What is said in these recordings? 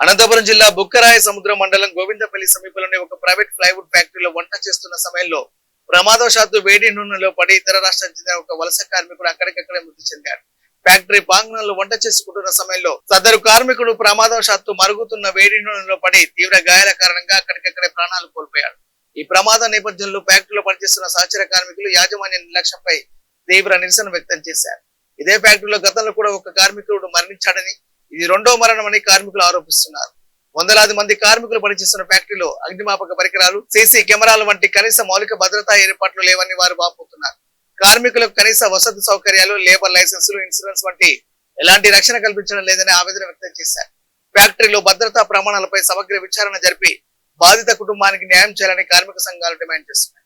అనంతపురం జిల్లా బుక్కరాయ సముద్ర మండలం గోవిందపల్లి సమీపంలోని ఒక ప్రైవేట్ ప్లైవుడ్ ఫ్యాక్టరీలో వంట చేస్తున్న సమయంలో ప్రమాదవశాత్తు వేడి నూనెలో పడి ఇతర రాష్ట్రానికి చెందిన ఒక వలస కార్మికుడు అక్కడికక్కడే మృతి చెందాడు. ఫ్యాక్టరీ ప్రాంగణంలో వంట చేసుకుంటున్న సమయంలో సదరు కార్మికుడు ప్రమాదవశాత్తు మరుగుతున్న వేడి నూనెలో పడి తీవ్ర గాయాల కారణంగా అక్కడికక్కడే ప్రాణాలు కోల్పోయాడు. ఈ ప్రమాద నేపథ్యంలో ఫ్యాక్టరీలో పనిచేస్తున్న సహచర కార్మికులు యాజమాన్య నిర్లక్ష్యంపై తీవ్ర నిరసన వ్యక్తం చేశారు. ఇదే ఫ్యాక్టరీలో గతంలో కూడా ఒక కార్మికుడు మరణించాడని, ఇది రెండో మరణమని కార్మికులు ఆరోపిస్తున్నారు. వందలాది మంది కార్మికులు పనిచేస్తున్న ఫ్యాక్టరీలో అగ్నిమాపక పరికరాలు, సీసీ కెమెరాలు వంటి కనీస మౌలిక భద్రతా ఏర్పాట్లు లేవని వారు వాపోతున్నారు. కార్మికులకు కనీస వసతి సౌకర్యాలు, లేబర్ లైసెన్సులు, ఇన్సూరెన్స్ వంటి ఎలాంటి రక్షణ కల్పించడం లేదని ఆవేదన వ్యక్తం చేశారు. ఫ్యాక్టరీలో భద్రతా ప్రమాణాలపై సమగ్ర విచారణ జరిపి బాధిత కుటుంబానికి న్యాయం చేయాలని కార్మిక సంఘాలు డిమాండ్ చేస్తున్నాయి.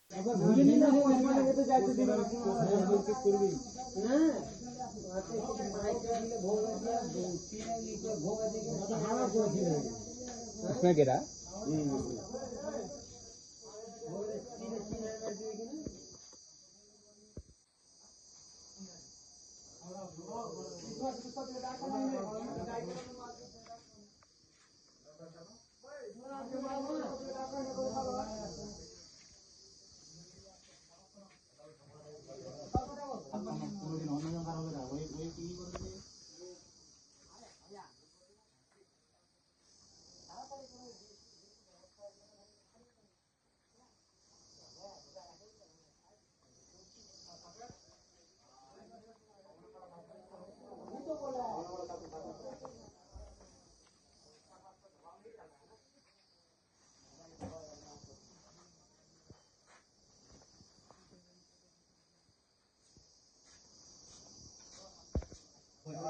उसमें गिरा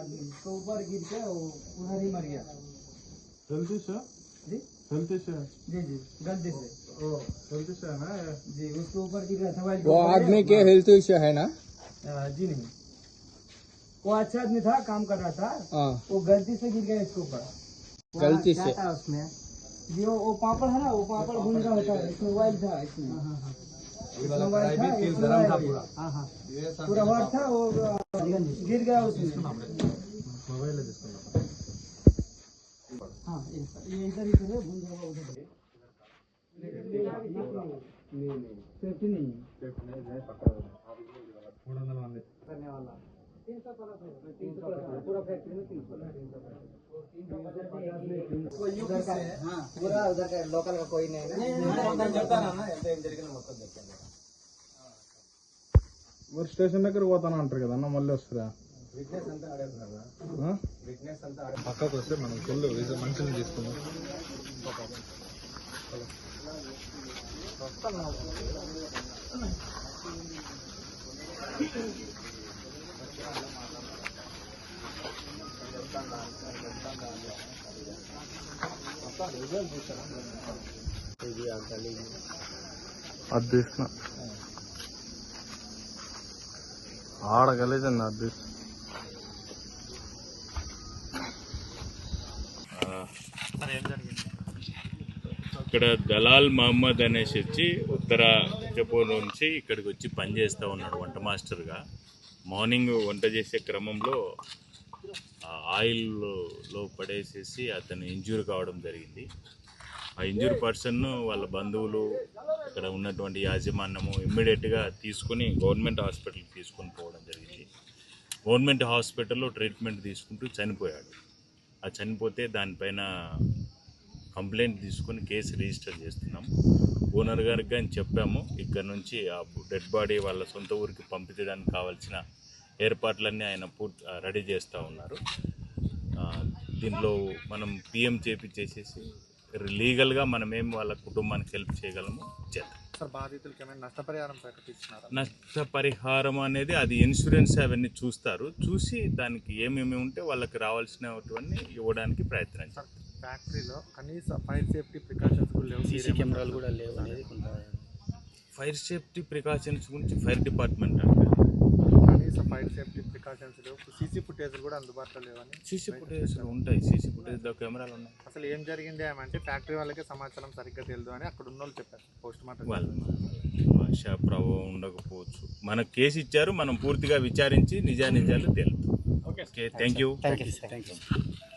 उसके ऊपर गिर के उधर ही मर गया। गलती से जी गलती से जी जी गलती से गलती से है ना जी उसके ऊपर गिर गया था। वो आदमी के हेल्थ इश्यू है ना? जी नहीं, वो अच्छा आदमी था, काम कर रहा था, वो गलती से गिर गया इसके ऊपर। गलती से उसमें जी वो पापड़ है ना, वो पापड़ भून का होता है, इसमें ऑयल था, इसमें गरम था पूरा, पूरा वाट था, वो गिर गया उसमें। हाँ ये इधर ही है, भून जाएगा उधर। सेफ्टी नहीं करने वाला 300 पूरा फैक्ट्री में 300 पूरा उधर का लोकल का कोई नहीं మరి స్టేషన్ దగ్గర పోతాను అంటారు కదా అన్న, మళ్ళీ వస్తారా? పక్కకు వస్తే మనం చెల్లు మనుషులను తీసుకుందాం. అది తీసుకున్నా ఆడగలేదండి అది ఇక్కడ దలాల్ మహమ్మద్ అనేసి వచ్చి ఉత్తర జపూర్ నుంచి ఇక్కడికి వచ్చి పనిచేస్తూ ఉన్నాడు వంట మాస్టర్గా. మార్నింగ్ వంట చేసే క్రమంలో ఆయిల్లో పడేసేసి అతను ఇంజ్యూర్ కావడం జరిగింది. ఆ ఇంజ్యూర్ పర్సన్ వాళ్ళ బంధువులు ఇక్కడ ఉన్నటువంటి యాజమాన్యము ఇమ్మీడియట్గా తీసుకుని గవర్నమెంట్ హాస్పిటల్కి తీసుకొని పోవడం జరిగింది. గవర్నమెంట్ హాస్పిటల్లో ట్రీట్మెంట్ తీసుకుంటూ చనిపోయాడు. ఆ చనిపోతే దానిపైన కంప్లైంట్ తీసుకొని కేసు రిజిస్టర్ చేస్తున్నాం. ఓనర్ గారికి కానీ చెప్పాము, ఇక్కడ నుంచి ఆ డెడ్ బాడీ వాళ్ళ సొంత ఊరికి పంపించడానికి కావాల్సిన ఏర్పాట్లన్నీ ఆయన రెడీ చేస్తూ ఉన్నారు. దీనిలో మనం పిఎం చేసేసి లీగల్గా మనమేం వాళ్ళ కుటుంబానికి హెల్ప్ చేయగలము చేద్దాం. సార్ బాధితులకి ఏమైనా నష్టపరిహారం ప్రకటిస్తున్నారా? నష్టపరిహారం అనేది అది ఇన్సూరెన్స్ అవన్నీ చూస్తారు, చూసి దానికి ఏమేమి ఉంటే వాళ్ళకి రావాల్సినవన్నీ ఇవ్వడానికి ప్రయత్నం చేస్తారు. ఫ్యాక్టరీలో కనీస ఫైర్ సేఫ్టీ ప్రికాషన్స్ కూడా లేవు, సీసీ కెమెరాలు కూడా లేవు అనేది కొంత. ఫైర్ సేఫ్టీ ప్రికాషన్స్ గురించి ఫైర్ డిపార్ట్మెంట్ అంటే కనీస ఫైర్ సేఫ్టీ ప్రికాషన్స్ లేవు, సీసీ ఫుటేజ్లు కూడా అందుబాటులో లేవని. సీసీ ఫుటేజ్లు ఉంటాయి, సీసీ ఫుటేజ్లో కెమెరాలు ఉన్నాయి. అసలు ఏం జరిగింది ఏమంటే ఫ్యాక్టరీ వాళ్ళకే సమాచారం సరిగ్గా తెలియదు అని అక్కడ ఉన్న వాళ్ళు చెప్పారు. పోస్ట్ మార్టం వాళ్ళు భాషా ప్రభావం ఉండకపోవచ్చు. మనకు కేసు ఇచ్చారు, మనం పూర్తిగా విచారించి నిజానిజాలు తెలుపుతాం. Okay, thank you.